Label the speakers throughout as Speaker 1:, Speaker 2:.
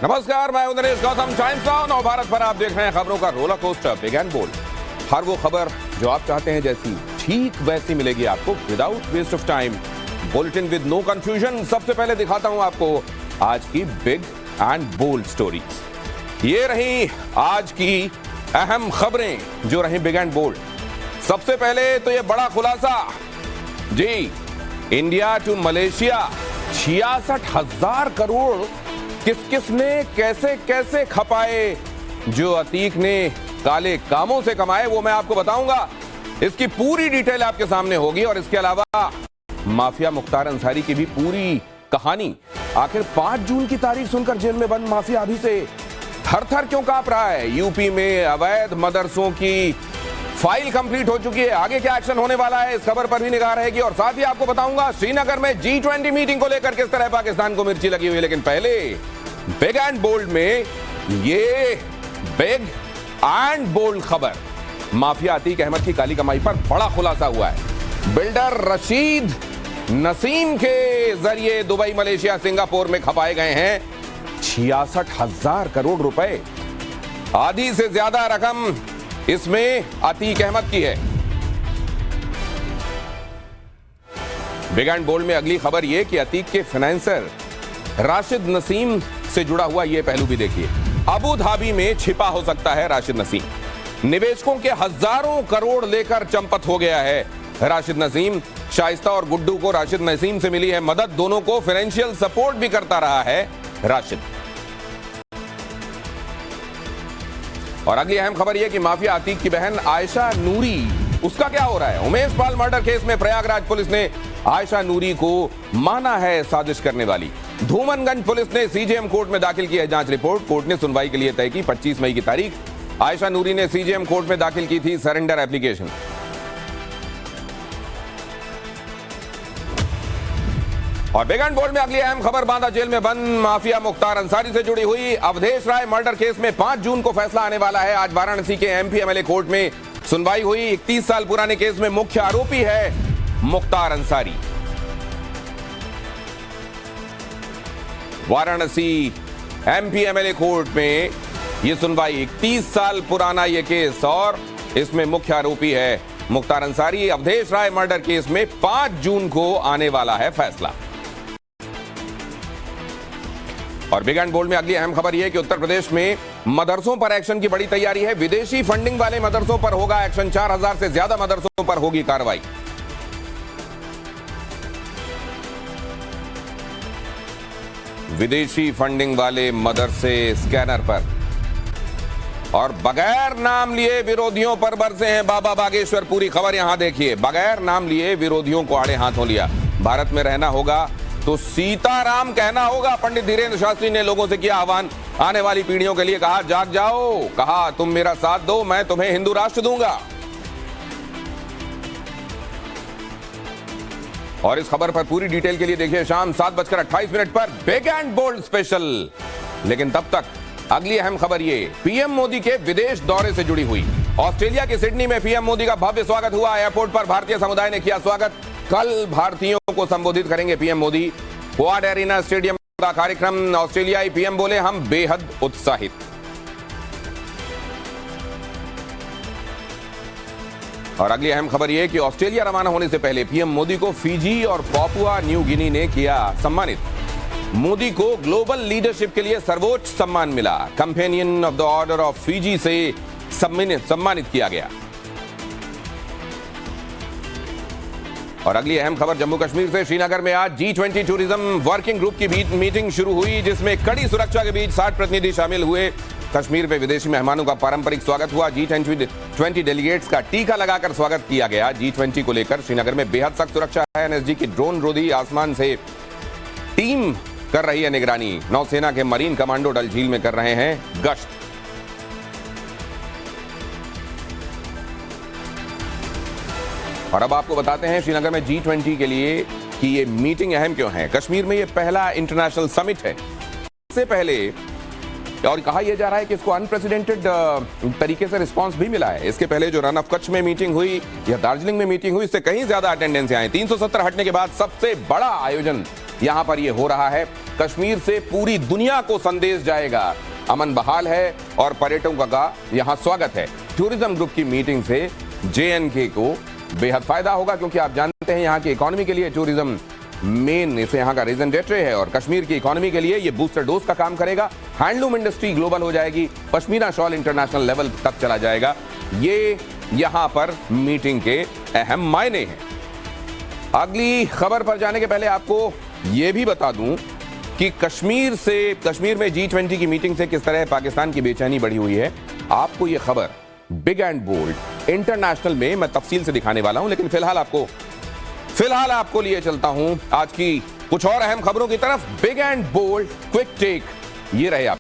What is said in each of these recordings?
Speaker 1: नमस्कार, मैं हूं दिनेश गौतम। टाइम्स नाउ नव भारत पर आप देख रहे हैं खबरों का roller coaster big and bold. हर वो खबर जो आप चाहते हैं जैसी ठीक वैसी मिलेगी आपको without waste of time. Bulletin with no confusion. सबसे पहले दिखाता हूं आपको आज की बिग एंड बोल्ड स्टोरीज। ये रही आज की अहम खबरें जो रही बिग एंड बोल्ड। सबसे पहले तो ये बड़ा खुलासा जी, इंडिया टू मलेशिया 66,000 करोड़ किस किस ने कैसे कैसे खपाए, जो अतीक ने काले कामों से कमाए वो मैं आपको बताऊंगा। इसकी पूरी डिटेल आपके सामने होगी और इसके अलावा माफिया मुख्तार अंसारी की भी पूरी कहानी। आखिर 5 जून की तारीख सुनकर जेल में बंद माफिया अभी से थर थर क्यों कांप रहा है। यूपी में अवैध मदरसों की फाइल कंप्लीट हो चुकी है, आगे क्या एक्शन होने वाला है इस खबर पर भी निगाह रहेगी। और साथ ही आपको बताऊंगा श्रीनगर में G20 मीटिंग को लेकर किस तरह पाकिस्तान को मिर्ची लगी हुई है। लेकिन पहले बिग एंड बोल्ड में ये बिग एंड बोल्ड खबर, माफिया अतीक अहमद की काली कमाई पर बड़ा खुलासा हुआ है। बिल्डर रशीद नसीम के जरिए दुबई, मलेशिया, सिंगापुर में खपाए गए हैं 66,000 करोड़ रुपए। आधी से ज्यादा रकम इसमें अतीक अहमद की है। बिग एंड बोल्ड में अगली खबर यह कि अतीक के फाइनेंसर राशिद नसीम से जुड़ा हुआ यह पहलू भी देखिए। अबू धाबी में छिपा हो सकता है राशिद नसीम। निवेशकों के हजारों करोड़ लेकर चंपत हो गया है राशिद नसीम। शाइस्ता और गुड्डू को राशिद नसीम से मिली है मदद, दोनों को फाइनेंशियल सपोर्ट भी करता रहा है राशिद। और अगली अहम खबर यह कि माफिया अतीक की बहन आयशा नूरी, उसका क्या हो रहा है। उमेश पाल मर्डर केस में प्रयागराज पुलिस ने आयशा नूरी को माना है साजिश करने वाली। धूमनगंज पुलिस ने सीजेएम कोर्ट में दाखिल की है जांच रिपोर्ट। कोर्ट ने सुनवाई के लिए तय की 25 मई की तारीख। आयशा नूरी ने सीजेएम कोर्ट में दाखिल की थी सरेंडर एप्लीकेशन। और बिग एंड बोल्ड में अगली अहम खबर, बांदा जेल में बंद माफिया मुख्तार अंसारी से जुड़ी हुई। अवधेश राय मर्डर केस में 5 जून को फैसला आने वाला है। आज वाराणसी के एमपी एमएलए कोर्ट में सुनवाई हुई। 31 साल पुराने केस में मुख्य आरोपी है Mukhtar Ansari. Varanasi MP MLA court में यह सुनवाई, 31 साल पुराना यह केस और इसमें मुख्य आरोपी है मुख्तार अंसारी। अवधेश राय मर्डर केस में 5 जून को आने वाला है फैसला। और बिग एंड बोल्ड में अगली अहम खबर यह है कि उत्तर प्रदेश में मदरसों पर एक्शन की बड़ी तैयारी है। विदेशी फंडिंग वाले मदरसों पर होगा एक्शन। 4,000 से ज्यादा मदरसों पर होगी कार्रवाई। विदेशी फंडिंग वाले मदरसे स्कैनर पर और बगैर नाम लिए विरोधियों पर बरसे हैं बाबा बागेश्वर। पूरी खबर यहां देखिए। बगैर नाम लिए विरोधियों को आड़े हाथों लिया। भारत में रहना होगा तो सीताराम कहना होगा। पंडित धीरेन्द्र शास्त्री ने लोगों से किया आह्वान। आने वाली पीढ़ियों के लिए कहा जाग जाओ, कहा तुम मेरा साथ दो, मैं तुम्हें हिंदू राष्ट्र दूंगा। और इस खबर पर पूरी डिटेल के लिए देखिए शाम 7:28 पर बिग एंड बोल्ड स्पेशल। लेकिन तब तक अगली अहम खबर ये, पीएम मोदी के विदेश दौरे से जुड़ी हुई। ऑस्ट्रेलिया के सिडनी में पीएम मोदी का भव्य स्वागत हुआ। एयरपोर्ट पर भारतीय समुदाय ने किया स्वागत। कल भारतीयों को संबोधित करेंगे PM Modi. Quad arena stadium का कार्यक्रम। ऑस्ट्रेलियाई पीएम बोले हम बेहद उत्साहित। और अगली अहम खबर यह कि ऑस्ट्रेलिया रवाना होने से पहले पीएम मोदी को फिजी और पापुआ न्यू गिनी ने किया सम्मानित। मोदी को ग्लोबल लीडरशिप के लिए सर्वोच्च सम्मान मिला। Companion of the order of Fiji से सम्मानित किया गया। और अगली अहम खबर जम्मू कश्मीर से। श्रीनगर में आज G20 टूरिज्म वर्किंग ग्रुप की मीटिंग शुरू हुई, जिसमें कड़ी सुरक्षा के बीच 60 प्रतिनिधि शामिल हुए। कश्मीर में विदेशी मेहमानों का पारंपरिक स्वागत हुआ। G20 डेलीगेट्स का टीका लगाकर स्वागत किया गया। G20 को लेकर श्रीनगर में बेहद सख्त सुरक्षा है। एनएसजी की ड्रोन रोधी आसमान से टीम कर रही है निगरानी। नौसेना के मरीन कमांडो डल झील में कर रहे हैं गश्त। और अब आपको बताते हैं श्रीनगर में G20 के लिए कि ये मीटिंग अहम क्यों है। कश्मीर में ये पहला इंटरनेशनल समिट है। इससे पहले और कहा यह जा रहा है कि इसको अनप्रेसिडेंटेड तरीके से रिस्पांस भी मिला है। इसके पहले जो रन ऑफ कच्छ में मीटिंग हुई या दार्जिलिंग में मीटिंग हुई, इससे कहीं ज्यादा अटेंडेंस आई। 370 हटने के बाद सबसे बड़ा आयोजन यहां पर यह हो रहा है। कश्मीर से पूरी दुनिया को संदेश जाएगा, अमन बहाल है और पर्यटकों का यहां स्वागत है। टूरिज्म ग्रुप की मीटिंग से JNK को बेहद फायदा होगा, क्योंकि आप जानते हैं यहां की इकोनॉमी के लिए टूरिज्म मेन इसे यहां का रीजन डेट्रे है और कश्मीर की इकोनॉमी के लिए ये बूस्टर डोज का काम करेगा। हैंडलूम इंडस्ट्री ग्लोबल हो जाएगी, पश्मीना शॉल इंटरनेशनल लेवल तक चला जाएगा। ये यहां पर मीटिंग के अहम मायने हैं। अगली खबर पर जाने के पहले आपको यह भी बता दूं कि कश्मीर में G20 की मीटिंग से किस तरह पाकिस्तान की बेचैनी बढ़ी हुई है। आपको यह खबर बिग एंड बोल्ड इंटरनेशनल में मैं तफसील से दिखाने वाला हूं, लेकिन फिलहाल आपको लिए चलता हूं आज की कुछ और अहम खबरों की तरफ। Big and bold quick take ये रहे आप।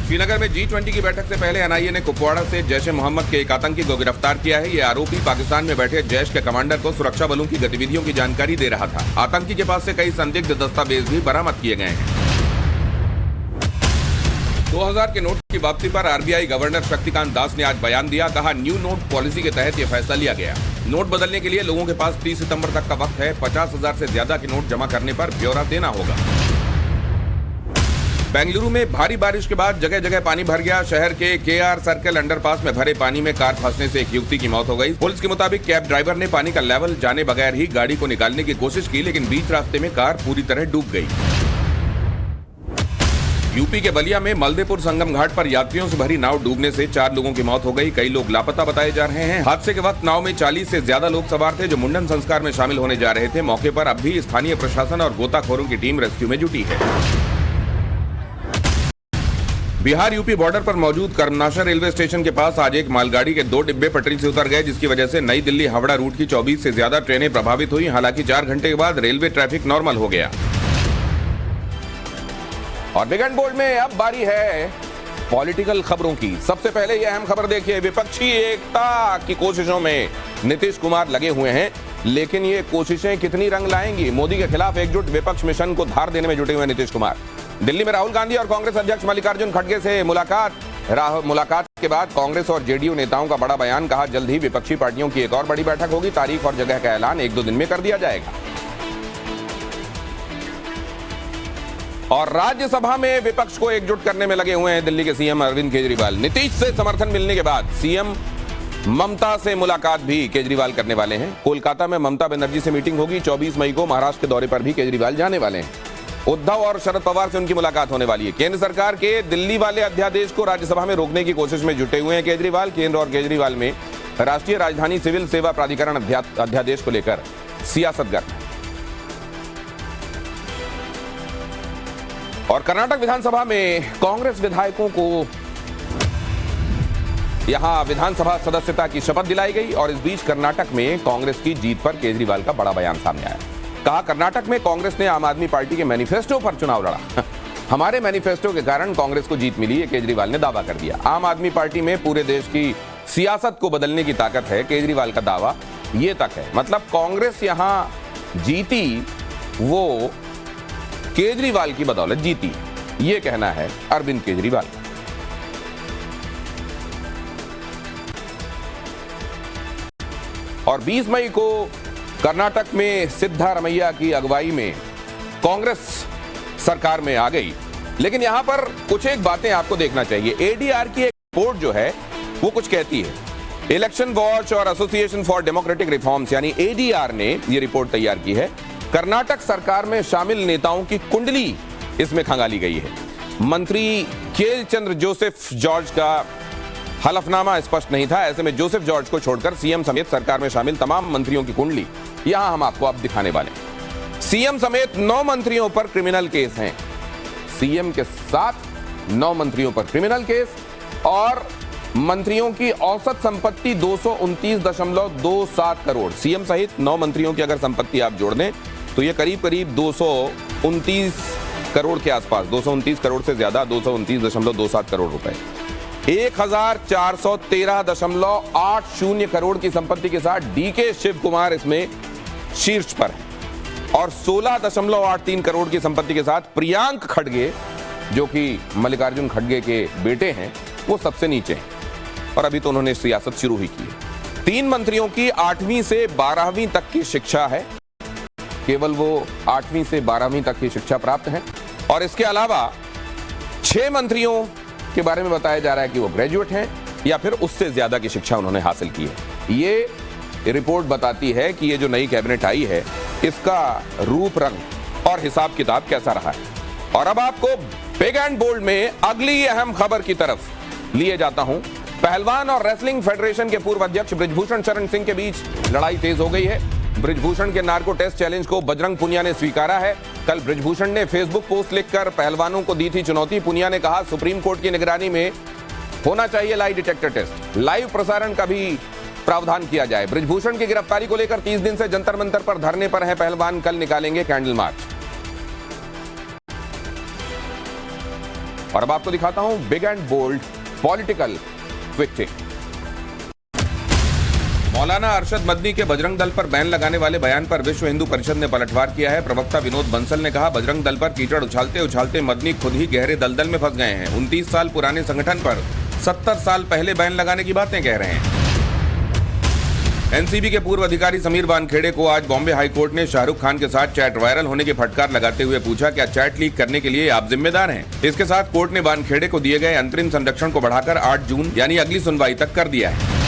Speaker 1: श्रीनगर में G20 की बैठक से पहले NIA ने कुपवाड़ा से जैश-ए-मोहम्मद के एक आतंकी को गिरफ्तार किया है। ये आरोपी पाकिस्तान में बैठे जैश के कमांडर को सुरक्षा बलों की गतिविधियों की जानकारी दे रहा था। आतंकी के पास से कई संदिग्ध दस्तावेज भी बरामद किए गए हैं। 2000 के नोट की वापसी पर RBI गवर्नर शक्तिकांत दास ने आज बयान दिया। कहा, न्यू नोट पॉलिसी के तहत यह फैसला लिया गया। नोट बदलने के लिए लोगों के पास 30 सितंबर तक का वक्त है। 50,000 से ज्यादा के नोट जमा करने पर ब्यौरा देना होगा। बेंगलुरु में भारी बारिश के बाद जगह जगह पानी भर गया। शहर के KR सर्कल अंडरपास में भरे पानी में कार फंसने से एक युवती की मौत हो गई। पुलिस के मुताबिक कैब ड्राइवर ने पानी का लेवल जाने बगैर ही गाड़ी को निकालने की कोशिश की, लेकिन बीच रास्ते में कार पूरी तरह डूब गई। यूपी के बलिया में मलदेपुर संगम घाट पर यात्रियों से भरी नाव डूबने से 4 लोगों की मौत हो गई। कई लोग लापता बताए जा रहे हैं। हादसे के वक्त नाव में 40 से ज्यादा लोग सवार थे, जो मुंडन संस्कार में शामिल होने जा रहे थे। मौके पर अब भी स्थानीय प्रशासन और गोताखोरों की टीम रेस्क्यू में जुटी है। बिहार यूपी बॉर्डर पर मौजूद कर्मनाशा रेलवे स्टेशन के पास आज एक मालगाड़ी के 2 डिब्बे पटरी से उतर गए, जिसकी वजह से नई दिल्ली हावड़ा रूट की 24 से ज्यादा ट्रेनें प्रभावित हुई। हालांकि 4 घंटे के बाद रेलवे ट्रैफिक नॉर्मल हो गया। और बिग एंड बोल्ड में अब बारी है पॉलिटिकल खबरों की। सबसे पहले यह अहम खबर देखिए, विपक्षी एकता की कोशिशों में नीतीश कुमार लगे हुए हैं, लेकिन ये कोशिशें कितनी रंग लाएंगी। मोदी के खिलाफ एकजुट विपक्ष मिशन को धार देने में जुटे हुए नीतीश कुमार। दिल्ली में राहुल गांधी और कांग्रेस अध्यक्ष मल्लिकार्जुन खड़गे से मुलाकात के बाद कांग्रेस और JDU नेताओं का बड़ा बयान। कहा, जल्द ही विपक्षी पार्टियों की एक और बड़ी बैठक होगी। तारीख और जगह का ऐलान 1-2 दिन में कर दिया जाएगा। और राज्यसभा में विपक्ष को एकजुट करने में लगे हुए हैं दिल्ली के CM अरविंद केजरीवाल। नीतीश से समर्थन मिलने के बाद CM ममता से मुलाकात भी केजरीवाल करने वाले हैं। कोलकाता में ममता बनर्जी से मीटिंग होगी। 24 मई को महाराष्ट्र के दौरे पर भी केजरीवाल जाने वाले हैं। उद्धव और शरद पवार से उनकी मुलाकात होने वाली है। केंद्र सरकार के दिल्ली वाले अध्यादेश को राज्यसभा में रोकने की कोशिश में जुटे हुए हैं केजरीवाल। केंद्र और केजरीवाल में राष्ट्रीय राजधानी सिविल सेवा प्राधिकरण अध्यादेश को लेकर सियासत गर्म है। और कर्नाटक विधानसभा में कांग्रेस विधायकों को यहां विधानसभा सदस्यता की शपथ दिलाई गई। और इस बीच कर्नाटक में कांग्रेस की जीत पर केजरीवाल का बड़ा बयान सामने आया। कहा, कर्नाटक में कांग्रेस ने आम आदमी पार्टी के मैनिफेस्टो पर चुनाव लड़ा। हमारे मैनिफेस्टो के कारण कांग्रेस को जीत मिली, ये केजरीवाल ने दावा कर दिया। आम आदमी पार्टी में पूरे देश की सियासत को बदलने की ताकत है, केजरीवाल का दावा ये तक है। मतलब कांग्रेस यहां जीती वो केजरीवाल की बदौलत जीती, ये कहना है अरविंद केजरीवाल। और 20 मई को कर्नाटक में सिद्धारमैया की अगुवाई में कांग्रेस सरकार में आ गई। लेकिन यहां पर कुछ एक बातें आपको देखना चाहिए। ADR की एक रिपोर्ट जो है वो कुछ कहती है। इलेक्शन वॉच और एसोसिएशन फॉर डेमोक्रेटिक रिफॉर्म्स यानी ADR ने ये रिपोर्ट तैयार की है। कर्नाटक सरकार में शामिल नेताओं की कुंडली इसमें खंगाली गई है। मंत्री केएल चंद्र जोसेफ जॉर्ज का हलफनामा स्पष्ट नहीं था। ऐसे में जोसेफ जॉर्ज को छोड़कर CM समेत सरकार में शामिल तमाम मंत्रियों की कुंडली यहां हम आपको अब दिखाने वाले हैं। CM समेत 9 मंत्रियों पर क्रिमिनल केस हैं। CM के साथ 9 मंत्रियों पर क्रिमिनल केस और मंत्रियों की औसत संपत्ति 229.27 करोड़। CM सहित 9 मंत्रियों की अगर संपत्ति आप जोड़ दें तो ये करीब 229 करोड़ के आसपास, 229 करोड़ से ज्यादा, 229.27 करोड़ रुपए। 1413.80 करोड़ की संपत्ति के साथ DK शिव कुमार इसमें शीर्ष पर है और 16.83 करोड़ की संपत्ति के साथ प्रियांक खड़गे, जो कि मल्लिकार्जुन खड़गे के बेटे हैं, वो सबसे नीचे हैं। और अभी तो उन्होंने सियासत शुरू ही की है। 3 मंत्रियों की 8वीं से 12वीं तक की शिक्षा है। केवल वो 8वीं से 12वीं तक की शिक्षा प्राप्त हैं और इसके अलावा 6 मंत्रियों के बारे में बताया जा रहा है कि वो ग्रेजुएट हैं या फिर उससे ज्यादा की शिक्षा उन्होंने हासिल की है। ये रिपोर्ट बताती है कि ये जो नई कैबिनेट आई है इसका रूप रंग और हिसाब किताब कैसा रहा है। और अब आपको बिग एंड बोल्ड में अगली अहम खबर की तरफ लिए जाता हूं। पहलवान और रेसलिंग फेडरेशन के पूर्व अध्यक्ष बृजभूषण शरण सिंह के बीच लड़ाई तेज हो गई है। बृजभूषण के नार्को टेस्ट चैलेंज को बजरंग पुनिया ने स्वीकारा है। कल बृजभूषण ने फेसबुक पोस्ट लिखकर पहलवानों को दी थी चुनौती। पुनिया ने कहा सुप्रीम कोर्ट की निगरानी में होना चाहिए लाई डिटेक्टर टेस्ट, लाइव प्रसारण का भी प्रावधान किया जाए। बृजभूषण की गिरफ्तारी को लेकर 30 दिन से जंतर मंतर पर धरने पर हैं पहलवान, कल निकालेंगे कैंडल मार्च। और अब आपको दिखाता हूं big and bold political quick tip. मौलाना अरशद मदनी के बजरंग दल पर बैन लगाने वाले बयान पर विश्व हिंदू परिषद ने पलटवार किया है। प्रवक्ता विनोद बंसल ने कहा बजरंग दल पर कीचड़ उछालते उछालते मदनी खुद ही गहरे दलदल में फंस गए हैं। 29 साल पुराने संगठन पर 70 साल पहले बैन लगाने की बातें कह रहे हैं। एनसीबी के पूर्व अधिकारी समीर वानखेड़े को आज बॉम्बे हाईकोर्ट ने शाहरुख खान के साथ चैट वायरल होने की फटकार लगाते हुए पूछा क्या चैट लीक करने के लिए आप जिम्मेदार हैं। इसके साथ कोर्ट ने वानखेड़े को दिए गए अंतरिम संरक्षण को बढ़ाकर 8 जून यानी अगली सुनवाई तक कर दिया है।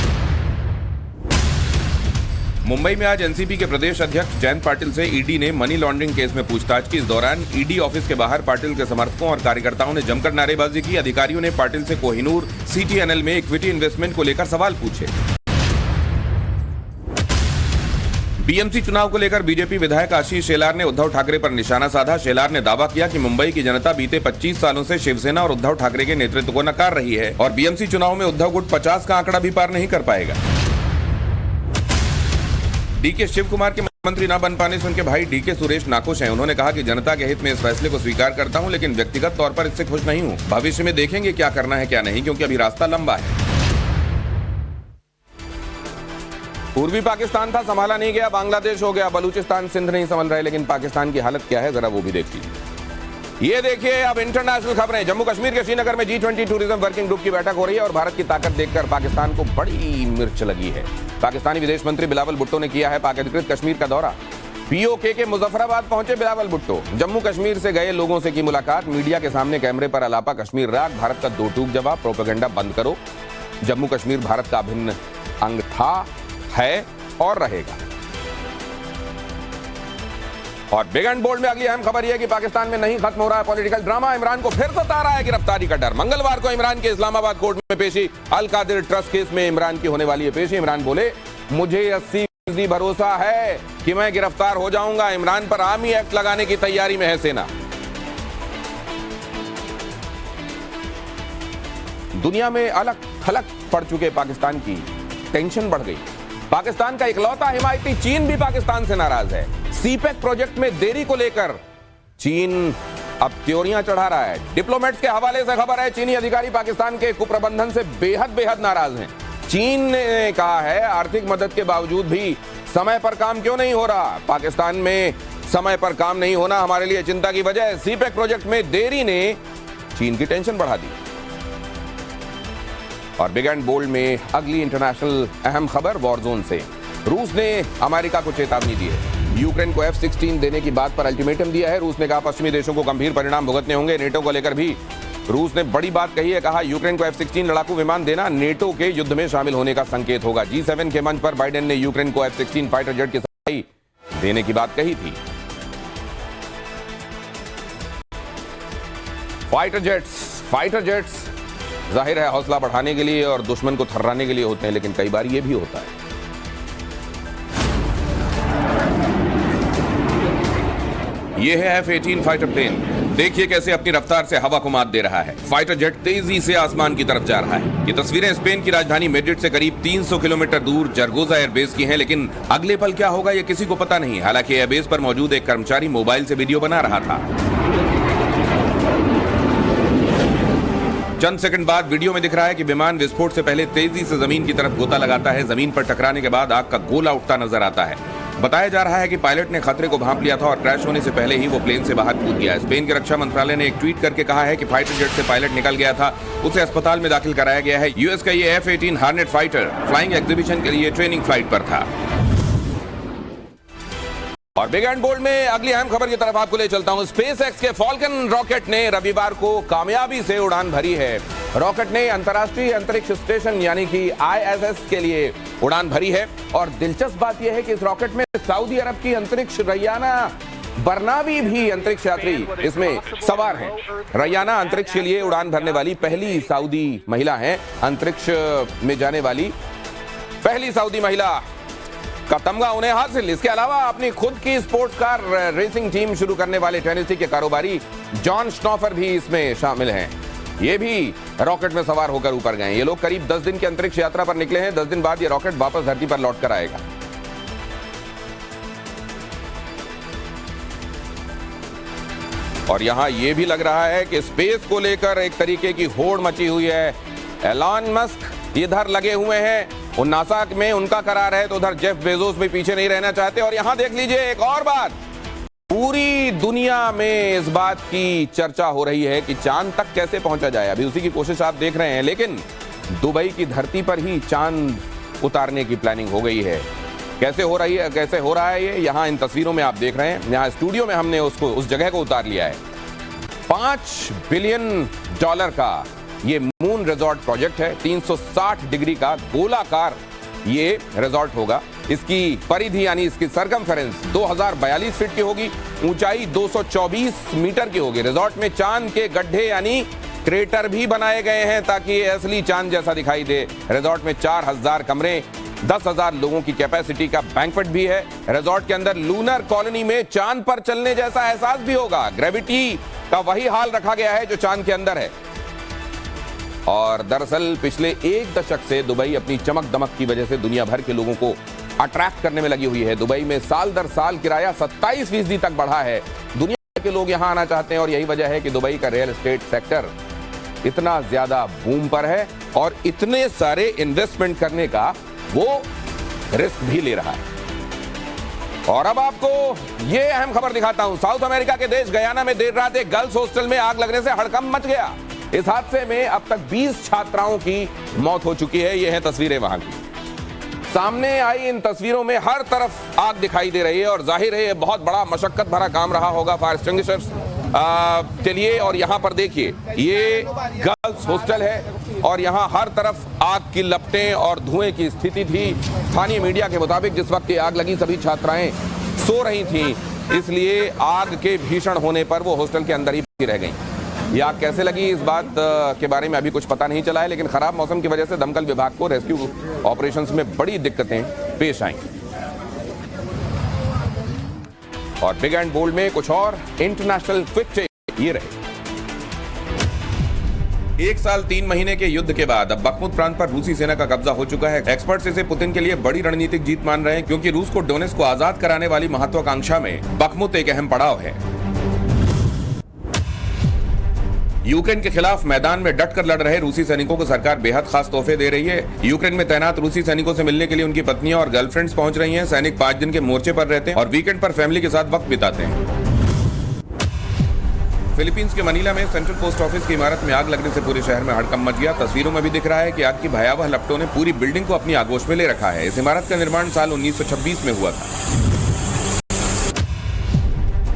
Speaker 1: मुंबई में आज एनसीपी के प्रदेश अध्यक्ष जयंत पाटिल से ईडी ने मनी लॉन्ड्रिंग केस में पूछताछ की। इस दौरान ईडी ऑफिस के बाहर पाटिल के समर्थकों और कार्यकर्ताओं ने जमकर नारेबाजी की। अधिकारियों ने पाटिल से कोहिनूर सीटीएनएल में इक्विटी इन्वेस्टमेंट को लेकर सवाल पूछे। बीएमसी चुनाव को लेकर बीजेपी विधायक आशीष शेलार ने उद्धव ठाकरे पर निशाना साधा। शेलार ने दावा किया कि मुंबई की जनता बीते 25 सालों से शिवसेना और उद्धव ठाकरे के नेतृत्व को नकार रही है और बीएमसी चुनाव में उद्धव गुट 50 का आंकड़ा भी पार नहीं कर पाएगा। डीके शिव कुमार के मंत्री न बन पाने से उनके भाई डीके सुरेश नाखुश हैं। उन्होंने कहा कि जनता के हित में इस फैसले को स्वीकार करता हूं, लेकिन व्यक्तिगत तौर पर इससे खुश नहीं हूं। भविष्य में देखेंगे क्या करना है क्या नहीं, क्योंकि अभी रास्ता लंबा है। पूर्वी पाकिस्तान था, संभाला नहीं गया, बांग्लादेश हो गया। बलूचिस्तान सिंध नहीं संभल रहे, लेकिन पाकिस्तान की हालत क्या है जरा वो भी देख लीजिए। ये देखिए अब इंटरनेशनल खबरें। जम्मू कश्मीर के श्रीनगर में G20 टूरिज्म वर्किंग ग्रुप की बैठक हो रही है और भारत की ताकत देखकर पाकिस्तान को बड़ी मिर्च लगी है। पाकिस्तानी विदेश मंत्री बिलावल भुट्टो ने किया है पाक अधिकृत कश्मीर का दौरा। पीओके के मुजफ्फराबाद पहुंचे बिलावल भुट्टो। जम्मू कश्मीर से गए लोगों से की मुलाकात। मीडिया के सामने कैमरे पर अलापा कश्मीर राग, भारत का दो टूक जवाब, प्रोपेगेंडा बंद करो। जम्मू कश्मीर भारत का अभिन्न अंग था, है और रहेगा। और बिग एंड बोल्ड में अगली अहम खबर यह कि पाकिस्तान में नहीं खत्म हो रहा है पॉलिटिकल ड्रामा। इमरान को फिर सता रहा है गिरफ्तारी का डर। मंगलवार को इमरान के इस्लामाबाद कोर्ट में पेशी। अल कादिर ट्रस्ट केस में इमरान की होने वाली है पेशी। इमरान बोले मुझे 80% भरोसा है कि मैं गिरफ्तार हो जाऊंगा। इमरान पर आर्मी एक्ट लगाने की तैयारी में है सेना। दुनिया में अलग थलग पड़ चुके पाकिस्तान की टेंशन बढ़ गई। पाकिस्तान का इकलौता हिमायती चीन भी पाकिस्तान से नाराज है। सीपेक प्रोजेक्ट में देरी को लेकर चीन अब त्योरियां चढ़ा रहा है। डिप्लोमेट्स के हवाले से खबर है चीनी अधिकारी पाकिस्तान के कुप्रबंधन से बेहद नाराज हैं। चीन ने कहा है आर्थिक मदद के बावजूद भी समय पर काम क्यों नहीं हो रहा। पाकिस्तान में समय पर काम नहीं होना हमारे लिए चिंता की वजह है। सीपेक प्रोजेक्ट में देरी ने चीन की टेंशन बढ़ा दी। और बिग एंड बोल्ड में अगली इंटरनेशनल अहम खबर वॉर जोन से। रूस ने अमेरिका को चेतावनी दी है। यूक्रेन को F-16 देने की बात पर अल्टीमेटम दिया है। रूस ने कहा पश्चिमी देशों को गंभीर परिणाम भुगतने होंगे। नेटो को लेकर भी रूस ने बड़ी बात कही है। कहा यूक्रेन को F-16 लड़ाकू विमान देना नेटो के युद्ध में शामिल होने का संकेत होगा। G7 के मंच पर बाइडेन ने यूक्रेन को F-16 फाइटर जेट की सप्लाई देने की बात कही थी। फाइटर जेट्स जाहिर है हौसला बढ़ाने के लिए और दुश्मन को थर्राने के लिए होते हैं, लेकिन कई बार ये भी होता है। ये है F-18 फाइटर प्लेन। देखिए कैसे अपनी रफ्तार से हवा को मात दे रहा है। फाइटर जेट तेजी से आसमान की तरफ जा रहा है। ये तस्वीरें स्पेन की राजधानी मैड्रिड से करीब 300 किलोमीटर दूर जरगोजा एयरबेस की हैं, लेकिन अगले पल क्या होगा ये किसी को पता नहीं। हालांकि एयरबेस पर मौजूद एक कर्मचारी मोबाइल से वीडियो बना रहा था। चंद सेकंड बाद वीडियो में दिख रहा है कि विमान विस्फोट से पहले तेजी से जमीन की तरफ गोता लगाता है। जमीन पर टकराने के बाद आग का गोला उठता नजर आता है। बताया जा रहा है कि पायलट ने खतरे को भांप लिया था और क्रैश होने से पहले ही वो प्लेन से बाहर कूद गया। स्पेन के रक्षा मंत्रालय ने एक ट्वीट करके कहा है कि फाइटर जेट से पायलट निकल गया था, उसे अस्पताल में दाखिल कराया गया है। यूएस का ये F-18 हार्नेट फाइटर फ्लाइंग एग्जीबिशन के लिए ट्रेनिंग फ्लाइट पर था। और बिग एंड बोल्ड में अगली अहम खबर की तरफ आपको ले चलता हूं। स्पेस एक्स के फॉल्कन रॉकेट ने रविवार को कामयाबी से उड़ान भरी है। रॉकेट ने अंतर्राष्ट्रीय अंतरिक्ष स्टेशन यानी कि ISS के लिए उड़ान भरी है। और दिलचस्प बात यह है कि इस रॉकेट में सऊदी अरब की अंतरिक्ष रैयाना बरनावी भी अंतरिक्ष यात्री इसमें सवार हैं। रैयाना अंतरिक्ष के लिए उड़ान भरने वाली पहली सऊदी महिला है। अंतरिक्ष में जाने वाली पहली सऊदी महिला का तमगा उन्हें हासिल। इसके अलावा अपनी खुद की स्पोर्ट्स कार रेसिंग टीम शुरू करने वाले टेनेसी के कारोबारी जॉन स्नॉफर भी इसमें शामिल हैं। ये भी रॉकेट में सवार होकर ऊपर गए। ये लोग करीब 10 दिन की अंतरिक्ष यात्रा पर निकले हैं। 10 दिन बाद ये रॉकेट वापस धरती पर लौट कर आएगा। और यहां यह भी लग रहा है कि स्पेस को लेकर एक तरीके की होड़ मची हुई है। एलॉन मस्क इधर लगे हुए हैं, वो नासा में उनका करार है, तो उधर जेफ बेजोस भी पीछे नहीं रहना चाहते। और यहां देख लीजिए एक और बात, पूरी दुनिया में इस बात की चर्चा हो रही है कि चांद तक कैसे पहुंचा जाए। अभी उसी की कोशिश आप देख रहे हैं, लेकिन दुबई की धरती पर ही चांद उतारने की प्लानिंग हो गई है। कैसे हो रही है, कैसे हो रहा है ये, यहां इन तस्वीरों में आप देख रहे हैं। यहां स्टूडियो में हमने उसको उस जगह को उतार लिया है। $5 बिलियन का ये मून रिजॉर्ट प्रोजेक्ट है। 360 डिग्री का गोलाकार ये रिजॉर्ट होगा। इसकी परिधि यानी इसकी सरकमफेरेंस 2042 फीट की होगी, ऊंचाई 224 मीटर की होगी। रिजॉर्ट में चांद के गड्ढे यानी क्रेटर भी बनाए गए हैं ताकि ये असली चांद जैसा दिखाई दे। रिजॉर्ट में 4000 कमरे, 10,000 लोगों की कैपेसिटी का बैंक्वेट भी है। रिजॉर्ट के अंदर लूनर कॉलोनी में चांद पर चलने जैसा एहसास भी होगा। ग्रेविटी का वही हाल रखा गया है जो चांद के अंदर है। और दरअसल पिछले 1 दशक से दुबई अपनी चमक दमक की वजह से दुनिया भर के लोगों को अट्रैक्ट करने में लगी हुई है। दुबई में साल दर साल किराया 27% तक बढ़ा है। दुनिया के लोग यहां आना चाहते हैं और यही वजह है कि दुबई का रियल एस्टेट सेक्टर इतना ज्यादा बूम पर है और इतने सारे इन्वेस्टमेंट करने का वो रिस्क भी ले रहा है। और अब आपको ये अहम खबर दिखाता हूं। साउथ अमेरिका के देश गयाना में देर रात एक गर्ल्स हॉस्टल में आग लगने से हड़कंप मच गया। इस हादसे में अब तक 20 छात्राओं की मौत हो चुकी है। ये हैं तस्वीरें वहां की। सामने आई इन तस्वीरों में हर तरफ आग दिखाई दे रही है और जाहिर है ये बहुत बड़ा मशक्कत भरा काम रहा होगा फायर एक्सटिंग्विशर्स के लिए। और यहां पर देखिए ये गर्ल्स हॉस्टल है और यहां हर तरफ आग की लपटें और धुएं की स्थिति थी। स्थानीय मीडिया के मुताबिक जिस वक्त ये आग लगी सभी छात्राएं सो रही थीं, इसलिए आग के भीषण होने पर वो हॉस्टल के अंदर ही रह गई। ये आग कैसे लगी इस बात के बारे में अभी कुछ पता नहीं चला है, लेकिन खराब मौसम की वजह से दमकल विभाग को रेस्क्यू ऑपरेशंस में बड़ी दिक्कतें पेश आई। और बिग एंड बोल्ड में कुछ और इंटरनेशनल क्विक टेक ये रहे। 1 साल 3 महीने के युद्ध के बाद अब बखमुत प्रांत पर रूसी सेना का कब्जा हो चुका है। एक्सपर्ट्स इसे पुतिन के लिए बड़ी रणनीतिक जीत मान रहे हैं, क्योंकि रूस को डोनेट्स्क को आजाद कराने वाली महत्वाकांक्षा में बखमुत एक अहम पड़ाव है। यूक्रेन के खिलाफ मैदान में डटकर लड़ रहे रूसी सैनिकों को सरकार बेहद खास तोहफे दे रही है। यूक्रेन में तैनात रूसी सैनिकों से मिलने के लिए उनकी पत्नियां और गर्लफ्रेंड्स पहुंच रही हैं। सैनिक 5 दिन के मोर्चे पर रहते हैं और वीकेंड पर फैमिली के साथ वक्त बिताते हैं। फिलीपींस के मनीला में सेंट्रल पोस्ट ऑफिस की इमारत में आग लगने से पूरे शहर में हड़कंप मच गया। तस्वीरों में भी दिख रहा है कि आग की भयावह लपटों ने पूरी बिल्डिंग को अपनी आगोश में ले रखा है। इस इमारत का निर्माण साल 1926 में हुआ था।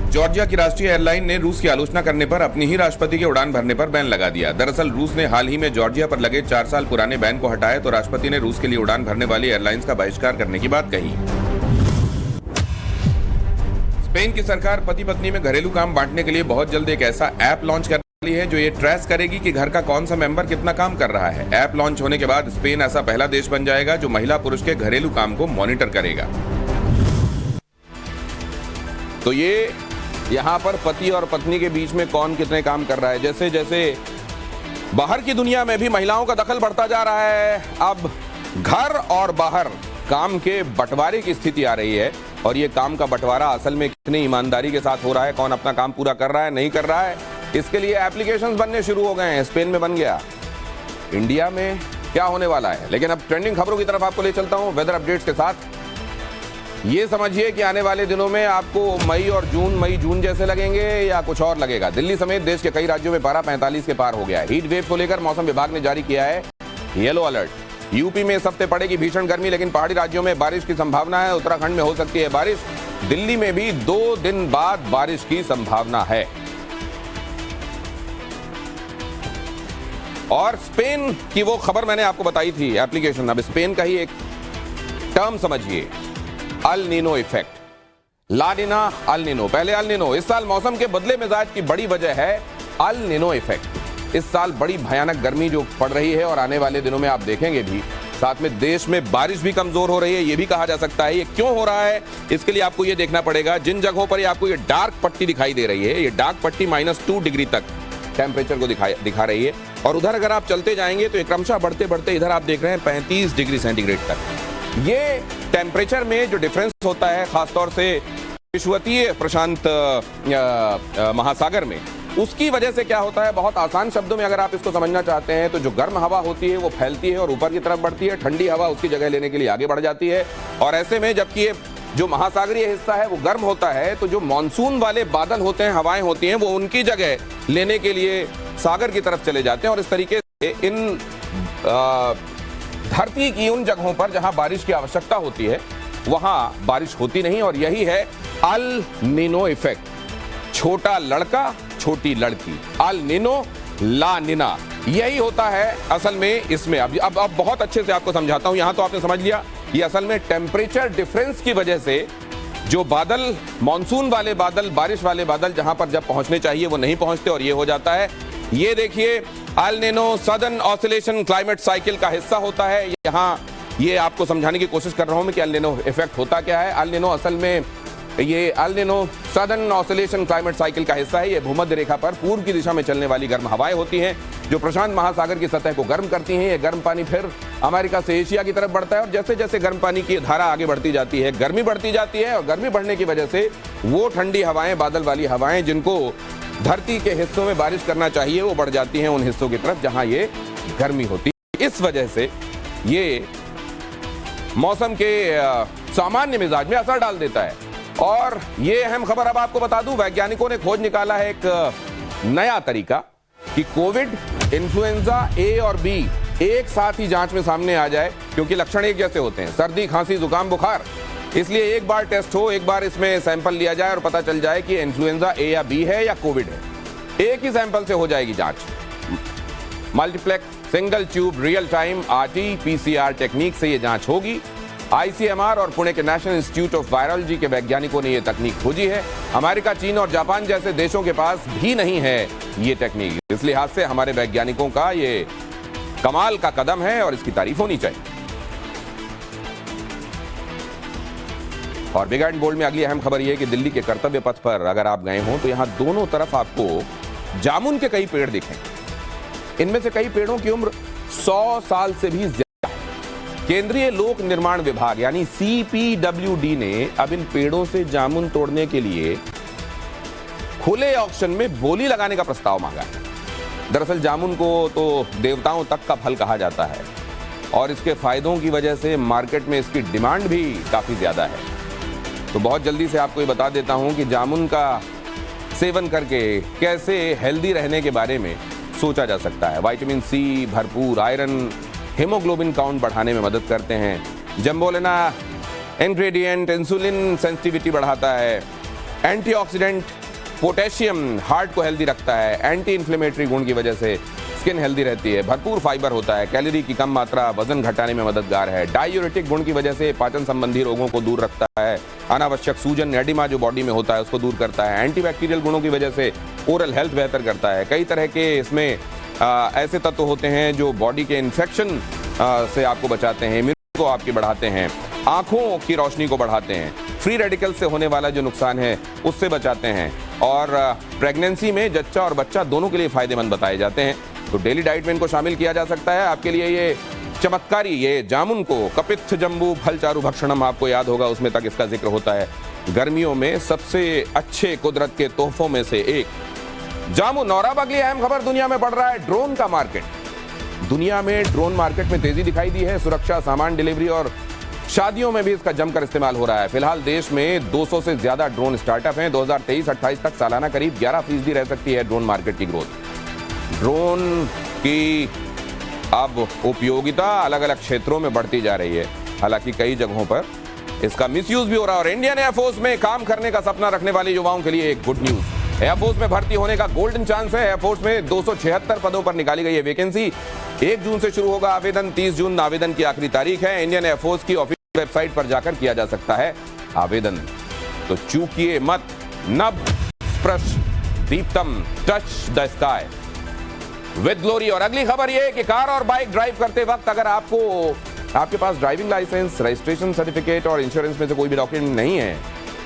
Speaker 1: जॉर्जिया की राष्ट्रीय एयरलाइन ने रूस की आलोचना करने पर अपनी ही राष्ट्रपति के उड़ान भरने पर बैन लगा दिया। दरअसल रूस ने हाल ही में जॉर्जिया पर लगे 4 साल पुराने बैन को हटाया तो राष्ट्रपति ने रूस के लिए उड़ान भरने वाली एयरलाइंस का बहिष्कार करने की बात कही। स्पेन की सरकार पति पत्नी में घरेलू काम बांटने के लिए बहुत जल्द एक ऐसा ऐप लॉन्च करने वाली है जो ये ट्रेस करेगी कि घर का कौन सा मेंबर कितना काम कर रहा है। ऐप लॉन्च होने के बाद स्पेन ऐसा पहला देश बन जाएगा जो महिला पुरुष के घरेलू काम को मॉनिटर करेगा। तो ये यहां पर पति और पत्नी के बीच में कौन कितने काम कर रहा है, जैसे जैसे बाहर की दुनिया में भी महिलाओं का दखल बढ़ता जा रहा है, अब घर और बाहर काम के बंटवारे की स्थिति आ रही है। और ये काम का बंटवारा असल में कितनी ईमानदारी के साथ हो रहा है, कौन अपना काम पूरा कर रहा है नहीं कर रहा है, इसके लिए एप्लीकेशंस बनने शुरू हो गए हैं। स्पेन में बन गया, इंडिया में क्या होने वाला है। लेकिन अब ट्रेंडिंग खबरों की तरफ आपको ले चलता हूं वेदर अपडेट्स के साथ। ये समझिए कि आने वाले दिनों में आपको मई जून जैसे लगेंगे या कुछ और लगेगा। दिल्ली समेत देश के कई राज्यों में पारा 45 के पार हो गया है। हीट वेव को लेकर मौसम विभाग ने जारी किया है येलो अलर्ट। यूपी में इस हफ्ते पड़ेगी भीषण गर्मी, लेकिन पहाड़ी राज्यों में बारिश की संभावना है। उत्तराखंड में हो सकती है बारिश। दिल्ली में भी 2 दिन बाद बारिश की संभावना है। और स्पेन की वो खबर मैंने आपको बताई थी एप्लीकेशन, अब स्पेन का ही एक टर्म समझिए, अल नीनो इफेक्ट। ला नीना, अल नीनो, पहले अल नीनो। इस साल मौसम के बदले मिजाज की बड़ी वजह है अल नीनो इफेक्ट। इस साल बड़ी भयानक गर्मी जो पड़ रही है और आने वाले दिनों में आप देखेंगे भी, साथ में देश में बारिश भी कमजोर हो रही है, ये भी कहा जा सकता है। ये क्यों हो रहा है, इसके लिए आपको ये देखना पड़ेगा। जिन जगहों पर ये आपको ये डार्क पट्टी दिखाई दे रही है, ये डार्क पट्टी -2 डिग्री तक टेम्परेचर को दिखा रही है, और उधर अगर आप चलते जाएंगे तो क्रमशः बढ़ते बढ़ते इधर आप देख रहे हैं 35 डिग्री सेंटीग्रेड तक। ये टेम्परेचर में जो डिफरेंस होता है, खासतौर से विषुवतीय प्रशांत महासागर में, उसकी वजह से क्या होता है, बहुत आसान शब्दों में अगर आप इसको समझना चाहते हैं तो जो गर्म हवा होती है वो फैलती है और ऊपर की तरफ बढ़ती है, ठंडी हवा उसकी जगह लेने के लिए आगे बढ़ जाती है। और ऐसे में जबकि ये जो महासागरीय हिस्सा है वो गर्म होता है, तो जो मानसून वाले बादल होते हैं, हवाएं होती हैं, वो उनकी जगह लेने के लिए सागर की तरफ चले जाते हैं। और इस तरीके से इन धरती की उन जगहों पर जहां बारिश की आवश्यकता होती है वहां बारिश होती नहीं, और यही है अल नीनो इफेक्ट। छोटा लड़का, छोटी लड़की, अल नीनो, ला नीना, यही होता है असल में इसमें। अब बहुत अच्छे से आपको समझाता हूं। यहां तो आपने समझ लिया, ये असल में टेम्परेचर डिफरेंस की वजह से जो बादल, मानसून वाले बादल, बारिश वाले बादल जहां पर जब पहुंचने चाहिए वो नहीं पहुंचते, और ये हो जाता है। ये देखिए, El Nino southern oscillation climate cycle का हिस्सा होता है। यहां ये आपको समझाने की कोशिश कर रहा हूं मैं कि अल नीनो इफेक्ट होता क्या है। अल नीनो असल में ये El Nino southern oscillation climate cycle का हिस्सा है। ये भूमध्य रेखा पर पूर्व की दिशा में चलने वाली गर्म हवाएं होती हैं जो प्रशांत महासागर की सतह को गर्म करती हैं। ये गर्म पानी फिर अमेरिका से एशिया की तरफ बढ़ता है, और जैसे जैसे गर्म पानी की धारा आगे बढ़ती जाती है, गर्मी बढ़ती जाती है, और गर्मी बढ़ने की वजह से वो ठंडी हवाएं, बादल वाली हवाएं जिनको धरती के हिस्सों में बारिश करना चाहिए, वो बढ़ जाती हैं उन हिस्सों की तरफ जहां ये गर्मी होती है। इस वजह से ये मौसम के सामान्य मिजाज में असर डाल देता है। और ये अहम खबर अब आपको बता दूं, वैज्ञानिकों ने खोज निकाला है एक नया तरीका कि कोविड, इन्फ्लुएंजा ए और बी एक साथ ही जांच में सामने आ जाए, क्योंकि लक्षण एक जैसे होते हैं, सर्दी, खांसी, जुकाम, बुखार। इसलिए एक बार टेस्ट हो, एक बार इसमें सैंपल लिया जाए और पता चल जाए कि इन्फ्लुएंजा ए या बी है या कोविड है। एक ही सैंपल से हो जाएगी जांच। Multiplex single tube real time RT-PCR technique से ये जांच होगी। ICMR और पुणे के नेशनल इंस्टीट्यूट ऑफ वायरोलॉजी के वैज्ञानिकों ने यह तकनीक खोजी है। अमेरिका, चीन और जापान जैसे देशों के पास भी नहीं है ये टेक्निक। इस लिहाज से हमारे वैज्ञानिकों का ये कमाल का कदम है और इसकी तारीफ होनी चाहिए। और बिग एंड बोल्ड में अगली अहम खबर यह है कि दिल्ली के कर्तव्य पथ पर अगर आप गए हों तो यहां दोनों तरफ आपको जामुन के कई पेड़ दिखेंगे। इनमें से कई पेड़ों की उम्र 100 साल से भी ज्यादा। केंद्रीय लोक निर्माण विभाग यानी CPWD ने अब इन पेड़ों से जामुन तोड़ने के लिए खुले ऑक्शन में बोली लगाने का प्रस्ताव मांगा है। दरअसल जामुन को तो देवताओं तक का फल कहा जाता है, और इसके फायदों की वजह से मार्केट में इसकी डिमांड भी काफी ज्यादा है। तो बहुत जल्दी से आपको ये बता देता हूं कि जामुन का सेवन करके कैसे हेल्दी रहने के बारे में सोचा जा सकता है। विटामिन C भरपूर, आयरन, हीमोग्लोबिन काउंट बढ़ाने में मदद करते हैं। जम्बोलेना इंग्रेडिएंट इंसुलिन सेंसिटिविटी बढ़ाता है। एंटीऑक्सीडेंट पोटेशियम हार्ट को हेल्दी रखता है। एंटी इन्फ्लेमेटरी गुण की वजह से स्किन हेल्दी रहती है। भरपूर फाइबर होता है। कैलोरी की कम मात्रा वजन घटाने में मददगार है। डायूरेटिक गुण की वजह से पाचन संबंधी रोगों को दूर रखता है। अनावश्यक सूजन, एडिमा जो बॉडी में होता है उसको दूर करता है। एंटीबैक्टीरियल गुणों की वजह से ओरल हेल्थ बेहतर करता है। कई तरह के इसमें ऐसे तत्व होते हैं जो बॉडी के इन्फेक्शन से आपको बचाते हैं, इम्यूनिटी को आपकी बढ़ाते हैं, आंखों की रोशनी को बढ़ाते हैं, फ्री रेडिकल से होने वाला जो नुकसान है उससे बचाते हैं, और प्रेगनेंसी में जच्चा और बच्चा दोनों के लिए फायदेमंद बताए जाते हैं। तो डेली डाइट में इनको शामिल किया जा सकता है। आपके लिए ये चमत्कारी ये जामुन को कपित्थ जम्बू फल चारु भक्षणम, आपको याद होगा उसमें तक इसका जिक्र होता है। गर्मियों में सबसे अच्छे कुदरत के तोहफों में से एक जामुन। और अब अगली अहम खबर, दुनिया में बढ़ रहा है ड्रोन का मार्केट। दुनिया में ड्रोन मार्केट में तेजी दिखाई दी है। सुरक्षा, सामान डिलीवरी और शादियों में भी इसका जमकर इस्तेमाल हो रहा है। फिलहाल देश में 200 से ज्यादा ड्रोन स्टार्टअप हैं। 2023-28 तक सालाना करीब 11% रह सकती है ड्रोन मार्केट की ग्रोथ। ड्रोन की अब उपयोगिता अलग अलग क्षेत्रों में बढ़ती जा रही है। हालांकि कई जगहों पर इसका मिसयूज भी हो रहा है। और इंडियन एयरफोर्स में काम करने का सपना रखने वाले युवाओं के लिए एक गुड न्यूज, एयरफोर्स में भर्ती होने का गोल्डन चांस है। एयरफोर्स में 276 पदों पर निकाली गई है वैकेंसी। 1 जून से शुरू होगा आवेदन, 30 जून आवेदन की आखिरी तारीख है। इंडियन एयरफोर्स की ऑफिशियल वेबसाइट पर जाकर किया जा सकता है आवेदन। तो चूकिए मत, नभ स्पर्श दीप्तम, touch the sky with glory. और अगली खबर यह है कि कार और बाइक ड्राइव करते वक्त अगर आपके पास ड्राइविंग लाइसेंस, रजिस्ट्रेशन सर्टिफिकेट और इंश्योरेंस में से कोई भी डॉक्यूमेंट नहीं है,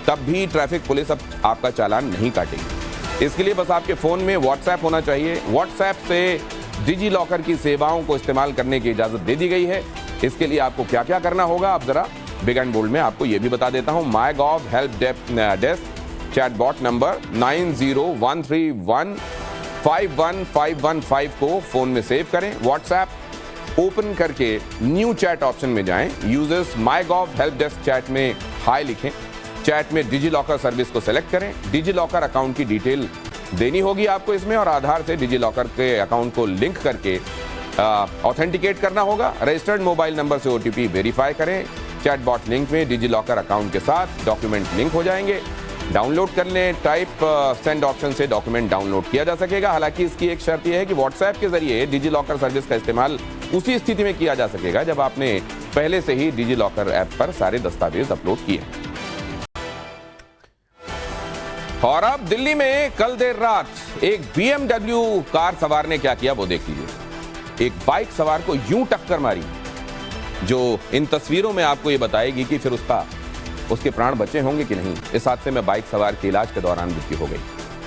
Speaker 1: तब भी ट्रैफिक पुलिस अब आपका चालान नहीं काटेगी। इसके लिए बस आपके फोन में व्हाट्सएप होना चाहिए। व्हाट्सएप से डिजी लॉकर की सेवाओं को इस्तेमाल करने की इजाजत दे दी गई है। इसके लिए आपको क्या क्या करना होगा, आप जरा बिग एंड बोल्ड में आपको यह भी बता देता हूं। MyGov help desk chatbot number 9013151515 को फोन में सेव करें। व्हाट्सएप ओपन करके न्यू चैट ऑप्शन में जाएं। Users MyGov help desk chat में हाय लिखें। चैट में डिजी लॉकर सर्विस को सेलेक्ट करें। डिजी लॉकर अकाउंट की डिटेल देनी होगी आपको इसमें, और आधार से डिजी लॉकर के अकाउंट को लिंक करके ऑथेंटिकेट करना होगा। रजिस्टर्ड मोबाइल नंबर से ओटीपी वेरीफाई करें। चैटबॉट लिंक में डिजी लॉकर अकाउंट के साथ डॉक्यूमेंट लिंक हो जाएंगे। डाउनलोड कर लें। टाइप सेंड ऑप्शन से डॉक्यूमेंट डाउनलोड किया जा सकेगा। हालांकि इसकी एक शर्त यह है कि व्हाट्सएप के जरिए डिजी लॉकर सर्विस का इस्तेमाल उसी स्थिति में किया जा सकेगा जब आपने पहले से ही डिजी लॉकर ऐप पर सारे दस्तावेज अपलोड किए। और अब दिल्ली में कल देर रात एक BMW कार सवार ने क्या किया वो देख लीजिए। एक बाइक सवार को यूं टक्कर मारी जो इन तस्वीरों में आपको ये बताएगी कि फिर उसके प्राण बचे होंगे कि नहीं। इस हादसे में बाइक सवार की इलाज के दौरान मृत्यु हो गई।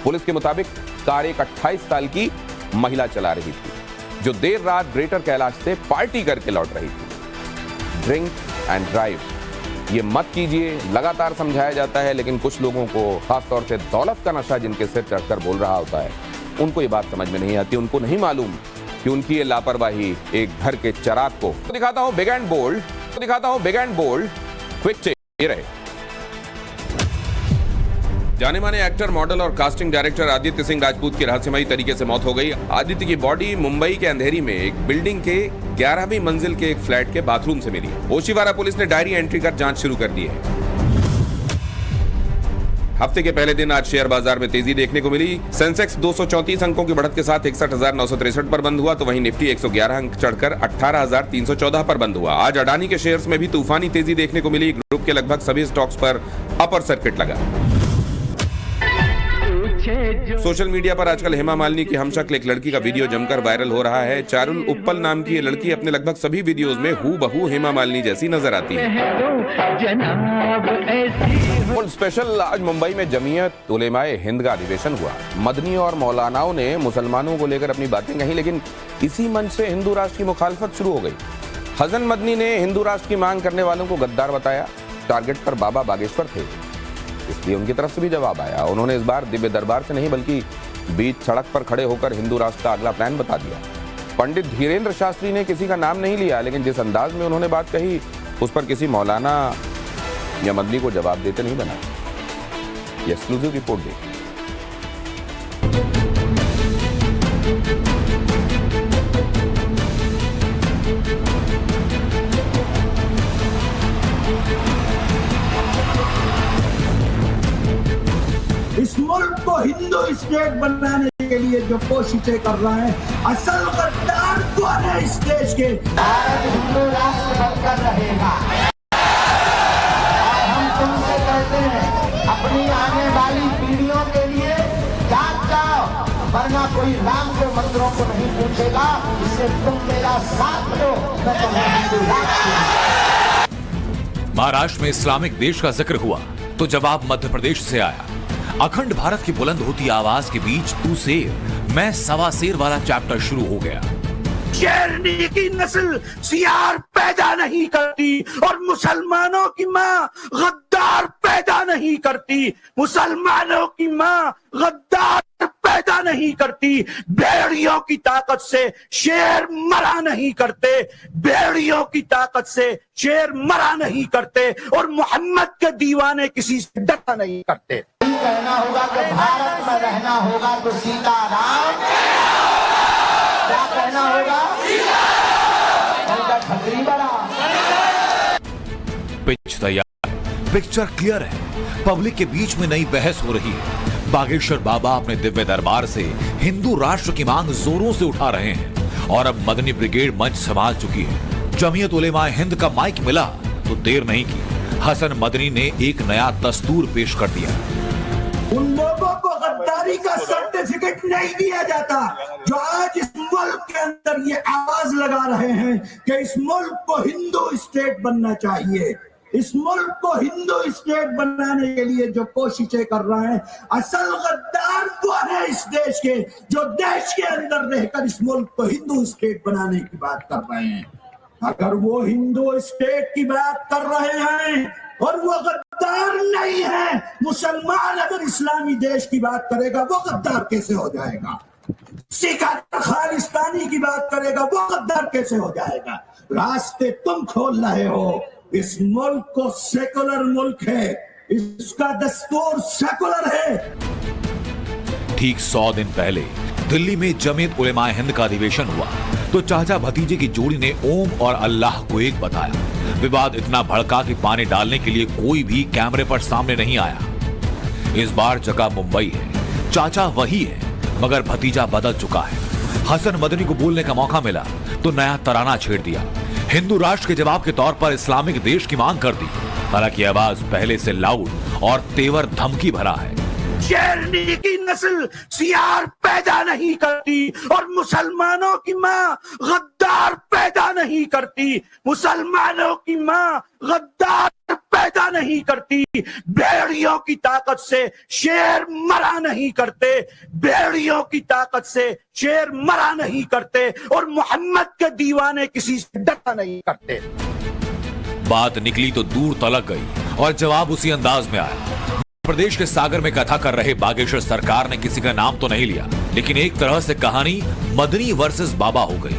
Speaker 1: पुलिस के मुताबिक कार एक 28 साल की महिला चला रही थी जो देर रात ग्रेटर कैलाश से पार्टी करके लौट रही थी। ड्रिंक एंड ड्राइव ये मत कीजिए, लगातार समझाया जाता है, लेकिन कुछ लोगों को, खासतौर से दौलत का नशा जिनके सिर चढ़कर बोल रहा होता है, उनको ये बात समझ में नहीं आती। उनको नहीं मालूम कि उनकी ये लापरवाही एक घर के चिराग को दिखाता हूं big and bold, quick check ये रहे। जाने माने एक्टर, मॉडल और कास्टिंग डायरेक्टर आदित्य सिंह राजपूत की रहस्यमयी तरीके से मौत हो गई। आदित्य की बॉडी मुंबई के अंधेरी में एक बिल्डिंग के 11वीं मंजिल के एक फ्लैट के बाथरूम से मिली। ओशिवारा पुलिस ने डायरी एंट्री कर जांच शुरू कर दी है। हफ्ते के पहले दिन आज शेयर बाजार में तेजी देखने को मिली। सेंसेक्स 234 अंकों की बढ़त के साथ 61,963 पर बंद हुआ, तो वहीं निफ्टी 111 अंक चढ़कर 18,314 पर बंद हुआ। आज अडानी के शेयर्स में भी तूफानी तेजी देखने को मिली। ग्रुप के लगभग सभी स्टॉक्स पर अपर सर्किट लगा। सोशल मीडिया पर आजकल हेमा मालिनी की हमशक्ल एक लड़की का वीडियो जमकर वायरल हो रहा है। चारुल उप्पल नाम की ये लड़की अपने लगभग सभी वीडियोस में हूबहू हेमा मालिनी जैसी नजर आती है। स्पेशल आज मुंबई में जमीयत उलेमाए हिंद का अधिवेशन हुआ। मदनी और मौलानाओं ने मुसलमानों को लेकर अपनी बातें कही, लेकिन इसी मंच से हिंदू राष्ट्र की मुखालफत शुरू हो गई। हसन मदनी ने हिंदू राष्ट्र की मांग करने वालों को गद्दार बताया। टारगेट पर बाबा बागेश्वर थे, इसलिए उनकी तरफ से भी जवाब आया। उन्होंने इस बार दिव्य दरबार से नहीं बल्कि बीच सड़क पर खड़े होकर हिंदू राष्ट्र का अगला प्लान बता दिया। पंडित धीरेन्द्र शास्त्री ने किसी का नाम नहीं लिया, लेकिन जिस अंदाज में उन्होंने बात कही उस पर किसी मौलाना या मदनी को जवाब देते नहीं बना। ये एक्सक्लूसिव रिपोर्ट देखिए।
Speaker 2: इस मुल्क को हिंदू स्टेट बनाने के लिए जो कोशिशें कर रहे हैं, असल गद्दार कौन है इस देश के? भारत हिंदू राष्ट्र बनकर रहेगा। और हम तुमसे कहते हैं, अपनी आने वाली पीढ़ियों के लिए जाग जाओ, वरना कोई राम के मंत्रों को नहीं पूछेगा। इससे तुम मेरा साथ दो, मैं तुम्हें हिंदू राष्ट्र।
Speaker 3: महाराष्ट्र में इस्लामिक देश का जिक्र हुआ तो जवाब मध्य प्रदेश से आया। अखंड भारत की बुलंद होती आवाज के बीच तू शेर मैं सवा शेर वाला चैप्टर शुरू हो गया।
Speaker 2: शेरनी की नस्ल सियार पैदा नहीं करती और मुसलमानों की माँ गद्दार पैदा नहीं करती। मुसलमानों की माँ गद्दार पैदा नहीं करती। भेड़ियों की ताकत से शेर मरा नहीं करते। भेड़ियों की ताकत से शेर मरा नहीं करते और मोहम्मद के दीवाने किसी से डरना नहीं करते। कहना होगा कि भारत में रहना होगा तो सीताराम, क्या कहना होगा? उनका खतरी बड़ा।
Speaker 3: पिच तैयार, पिक्चर क्लियर है, पब्लिक के बीच में नई बहस हो रही है। बागेश्वर बाबा अपने दिव्य दरबार से हिंदू राष्ट्र की मांग जोरों से उठा रहे हैं और अब मदनी ब्रिगेड मंच संभाल चुकी है। जमीयत उलेमा हिंद का माइक मिला तो देर नहीं की, हसन मदनी ने एक नया दस्तूर पेश कर दिया।
Speaker 2: उन लोगों को गद्दारी का सर्टिफिकेट नहीं दिया जाता जो आज इस मुल्क के अंदर ये आवाज लगा रहे हैं कि इस मुल्क को हिंदू स्टेट बनना चाहिए। इस मुल्क को हिंदू स्टेट बनाने के लिए जो कोशिशें कर रहे हैं, असल गद्दार वो है इस देश के, जो देश के अंदर रहकर इस मुल्क को हिंदू स्टेट बनाने की बात कर रहे हैं। अगर वो हिंदू स्टेट की बात कर रहे हैं और वो गद्दार नहीं है, मुसलमान अगर इस्लामी देश की बात करेगा वो गद्दार कैसे हो जाएगा? सिख अगर खालिस्तानी की बात करेगा वो गद्दार कैसे हो जाएगा? रास्ते तुम खोल रहे हो। इस मुल्क को सेकुलर मुल्क है, इसका दस्तूर सेकुलर है।
Speaker 3: ठीक 100 दिन पहले दिल्ली में जमीयत उलेमा हिंद का अधिवेशन हुआ तो चाचा भतीजे की जोड़ी ने ओम और अल्लाह को एक बताया। विवाद इतना भड़का कि पानी डालने के लिए कोई भी कैमरे पर सामने नहीं आया। इस बार जगह मुंबई है, चाचा वही है मगर भतीजा बदल चुका है। हसन मदनी को बोलने का मौका मिला तो नया तराना छेड़ दिया। हिंदू राष्ट्र के जवाब के तौर पर इस्लामिक देश की मांग कर दी। हालांकि आवाज पहले से लाउड और तेवर धमकी भरा है।
Speaker 2: शेरनी की नस्ल सियार पैदा नहीं करती और मुसलमानों की माँ गद्दार पैदा नहीं करती। मुसलमानों की माँ गद्दार पैदा नहीं करती। भेड़ियों की ताकत से शेर मरा नहीं करते, भेड़ियों की ताकत से शेर मरा नहीं करते और मोहम्मद के दीवाने किसी से डरा नहीं करते।
Speaker 3: बात निकली तो दूर तलक गई और जवाब उसी अंदाज में आया। प्रदेश के सागर में कथा कर रहे बागेश्वर सरकार ने किसी का नाम तो नहीं लिया, लेकिन एक तरह से कहानी मदनी वर्सेस बाबा हो गई।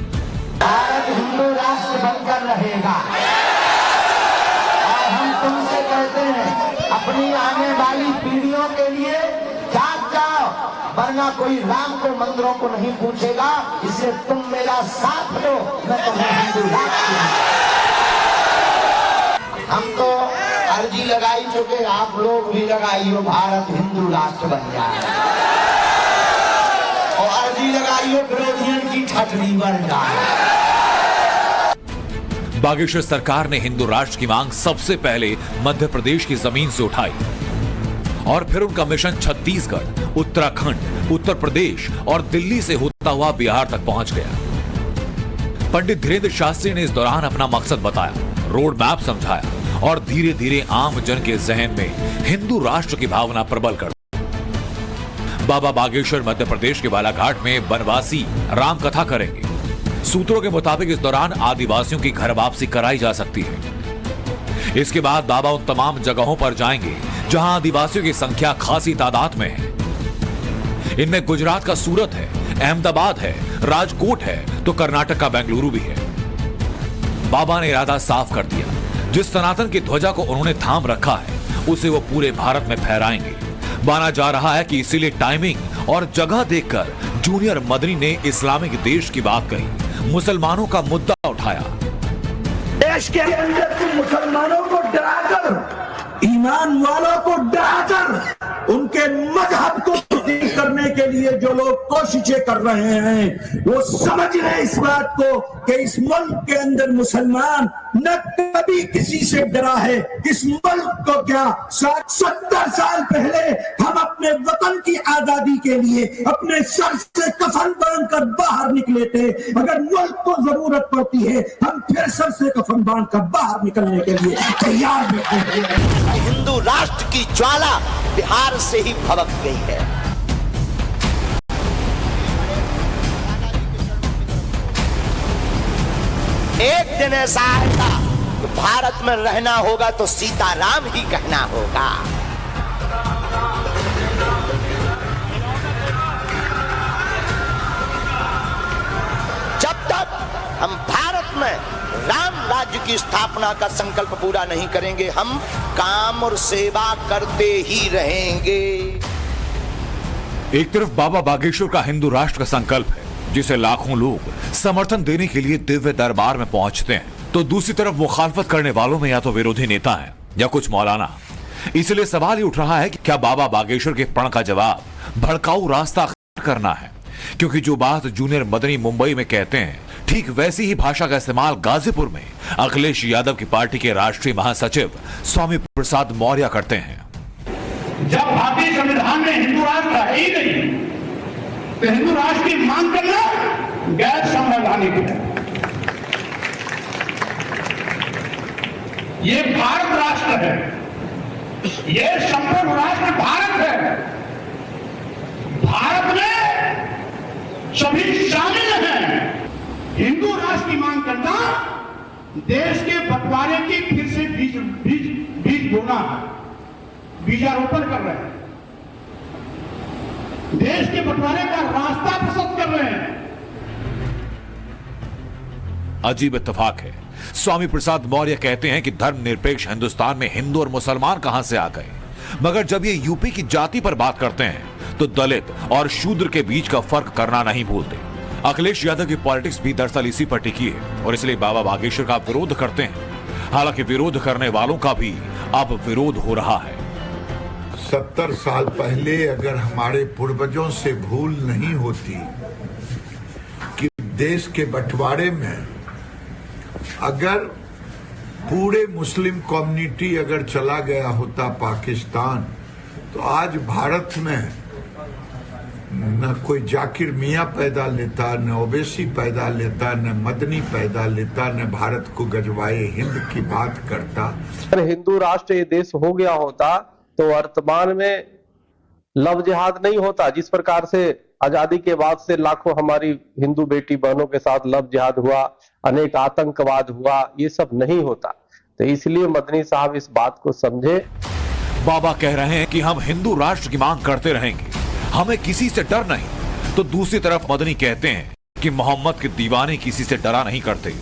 Speaker 4: भारत हिंदू राष्ट्र बनकर रहेगा और हम तुमसे कहते हैं अपनी आने वाली पीढ़ियों के लिए जाग जाओ, वरना कोई राम को मंदिरों को नहीं पूछेगा। इसलिए तुम मेरा साथ दो, मैं तुम्हें हिंदू राष्ट्र। हम तो अर्जी लगाई चुके, आप लोग भी लगाइयो, भारत हिंदू राष्ट्र बन जाए और अर्जी लगाइयो विरोधियों की ठटनी बन जाए।
Speaker 3: बागेश्वर सरकार ने हिंदू राष्ट्र की मांग सबसे पहले मध्य प्रदेश की जमीन से उठाई और फिर उनका मिशन छत्तीसगढ़, उत्तराखंड, उत्तर प्रदेश और दिल्ली से होता हुआ बिहार तक पहुंच गया। पंडित धीरेन्द्र शास्त्री ने इस दौरान अपना मकसद बताया, रोड मैप समझाया और धीरे धीरे आम जन के जहन में हिंदू राष्ट्र की भावना प्रबल कर दी। बाबा बागेश्वर मध्य प्रदेश के बालाघाट में बनवासी राम कथा करेंगे। सूत्रों के मुताबिक इस दौरान आदिवासियों की घर वापसी कराई जा सकती है। इसके बाद बाबा उन तमाम जगहों पर जाएंगे जहां आदिवासियों की संख्या खासी तादाद में है। इनमें गुजरात का सूरत है, अहमदाबाद है, राजकोट है तो कर्नाटक का बेंगलुरु भी है। बाबा ने इरादा साफ कर दिया, जिस सनातन की ध्वजा को उन्होंने थाम रखा है उसे वो पूरे भारत में फहराएंगे। माना जा रहा है कि इसीलिए टाइमिंग और जगह देखकर जूनियर मदनी ने इस्लामिक देश की बात कही, मुसलमानों का मुद्दा उठाया।
Speaker 2: देश के अंदर तुम मुसलमानों को डराकर, ईमान वालों को डराकर, उनके मजहब को तब्दील करने के लिए जो लोग कोशिशें कर रहे हैं वो समझ रहे इस बात को कि इस मुल्क के अंदर मुसलमान न कभी किसी से डरा है। इस मुल्क को क्या 60-70 साल पहले हम अपने वतन की आजादी के लिए अपने सर से कफन बांधकर बाहर निकले थे। अगर मुल्क को जरूरत पड़ती है हम फिर सर से कफन बांधकर बाहर निकलने के लिए तैयार बैठे हैं।
Speaker 4: हिंदू राष्ट्र की ज्वाला बिहार से ही भड़क गई है। एक दिन ऐसा आएगा कि भारत में रहना होगा तो सीताराम ही कहना होगा। जब तक हम भारत में राम राज्य की स्थापना का संकल्प पूरा नहीं करेंगे हम काम और सेवा करते ही रहेंगे।
Speaker 3: एक तरफ बाबा बागेश्वर का हिंदू राष्ट्र का संकल्प है जिसे लाखों लोग समर्थन देने के लिए दिव्य दरबार में पहुंचते हैं, तो दूसरी तरफ मुखालफत करने वालों में या तो विरोधी नेता हैं या कुछ मौलाना। इसलिए सवाल ये उठ रहा है कि क्या बाबा बागेश्वर के प्रण का जवाब भड़काऊ रास्ता अख्तियार करना है? क्योंकि जो बात जूनियर मदनी मुंबई में कहते हैं, ठीक वैसी ही भाषा का इस्तेमाल गाजीपुर में अखिलेश यादव की पार्टी के राष्ट्रीय महासचिव स्वामी प्रसाद मौर्य करते हैं।
Speaker 5: जब भारतीय संविधान में हिंदू राष्ट्र है ही नहीं, तो हिंदू राष्ट्र की मांग करना गैर संवैधानिक है। ये भारत राष्ट्र है, ये संपूर्ण राष्ट्र भारत है। भारत में सभी शामिल हैं। हिंदू राष्ट्र की मांग करना देश के बंटवारे की फिर से बीज बोना है, बीजारोपण कर रहे हैं, देश के बंटवारे का रास्ता प्रशस्त कर रहे हैं।
Speaker 3: अजीब इत्तेफाक है। स्वामी प्रसाद मौर्य कहते हैं कि धर्मनिरपेक्ष हिंदुस्तान में हिंदू और मुसलमान कहां से आ गए, मगर जब ये यूपी की जाति पर बात करते हैं तो दलित और शूद्र के बीच का फर्क करना नहीं भूलते। अखिलेश यादव की पॉलिटिक्स भी दरअसल इसी पर टिकी है और इसलिए बाबा बागेश्वर का विरोध करते हैं। हालांकि विरोध करने वालों का भी अब विरोध हो रहा है।
Speaker 6: 70 साल पहले अगर हमारे पूर्वजों से भूल नहीं होती कि देश के बंटवारे में अगर पूरे मुस्लिम कम्युनिटी अगर चला गया होता पाकिस्तान, तो आज भारत में न कोई जाकिर मियां पैदा लेता, न ओवैसी पैदा लेता, न मदनी पैदा लेता, न भारत को गजवाए हिंद की बात करता।
Speaker 7: अगर हिंदू राष्ट्र ये देश हो गया होता तो वर्तमान में लव जिहाद नहीं होता। जिस प्रकार से आजादी के बाद से लाखों हमारी हिंदू बेटी बहनों के साथ लव जिहाद हुआ, अनेक आतंकवाद हुआ, ये सब नहीं होता। तो इसलिए मदनी साहब इस बात को समझे।
Speaker 3: बाबा कह रहे हैं कि हम हिंदू राष्ट्र की मांग करते रहेंगे, हमें किसी से डर नहीं। तो दूसरी तरफ मदनी कहते हैं कि मोहम्मद के दीवाने किसी से डरा नहीं करते।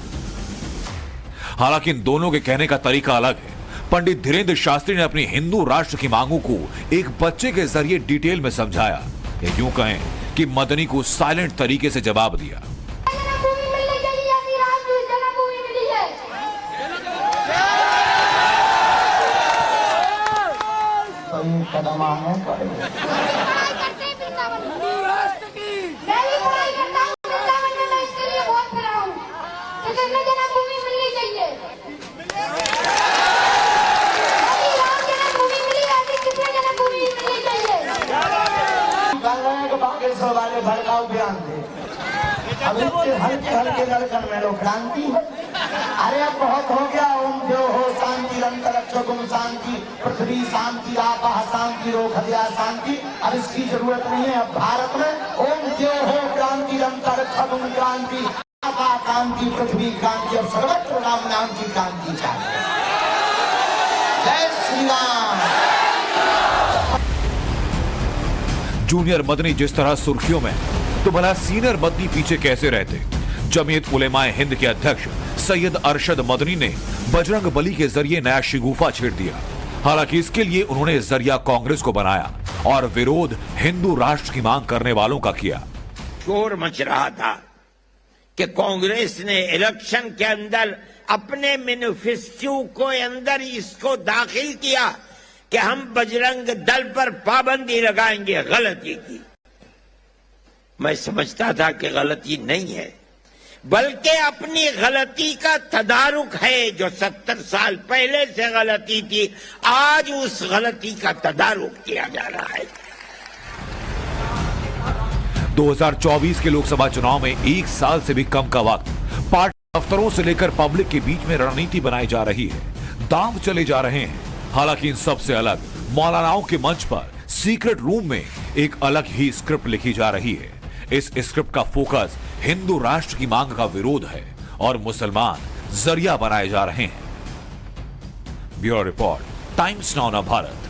Speaker 3: हालांकि इन दोनों के कहने का तरीका अलग है। पंडित धीरेन्द्र शास्त्री ने अपनी हिंदू राष्ट्र की मांगों को एक बच्चे के जरिए डिटेल में समझाया, या यूं कहें कि मदनी को साइलेंट तरीके से जवाब दिया।
Speaker 4: कदम आने पड़ेगा। बागेश्वर वाले भड़काऊ बयान थे, अब हल्के हल्के लड़कन में लोग क्रांति है। अरे अब बहुत हो गया। ओम जो हो शांति रंतरक्षकुम शांति, पृथ्वी शांति, आपः शांति, रोखदिया शांति। अब इसकी जरूरत नहीं है। अब भारत में ओम जो हो क्रांति रंतरक्षकुम क्रांति, आपः क्रांति, पृथ्वी क्रांति। अब सर्वत्र राम नाम की क्रांति चाहिए। जय श्री राम।
Speaker 3: जूनियर मदनी जिस तरह सुर्खियों में, तो भला सीनियर मदनी पीछे कैसे रहते? जमीयत उलेमाए हिंद के अध्यक्ष सैयद अरशद मदनी ने बजरंग बली के जरिए नया शिगुफा छेड़ दिया। हालांकि इसके लिए उन्होंने जरिया कांग्रेस को बनाया और विरोध हिंदू राष्ट्र की मांग करने वालों का किया।
Speaker 8: शोर मच रहा था कि कांग्रेस ने इलेक्शन के अंदर अपने मैनिफेस्टो को अंदर इसको दाखिल किया कि हम बजरंग दल पर पाबंदी लगाएंगे। गलती की। मैं समझता था कि गलती नहीं है, बल्कि अपनी गलती का तदारुक है। जो 70 साल पहले से गलती थी, आज उस गलती का तदारुक किया जा रहा है।
Speaker 3: 2024 के लोकसभा चुनाव में 1 साल से भी कम का वक्त, पार्टी दफ्तरों से लेकर पब्लिक के बीच में रणनीति बनाई जा रही है, दांव चले जा रहे हैं। हालांकि इन सबसे अलग मौलानाओं के मंच पर सीक्रेट रूम में एक अलग ही स्क्रिप्ट लिखी जा रही है। इस स्क्रिप्ट का फोकस हिंदू राष्ट्र की मांग का विरोध है और मुसलमान जरिया बनाए जा रहे हैं। Bureau report, times now Bharat.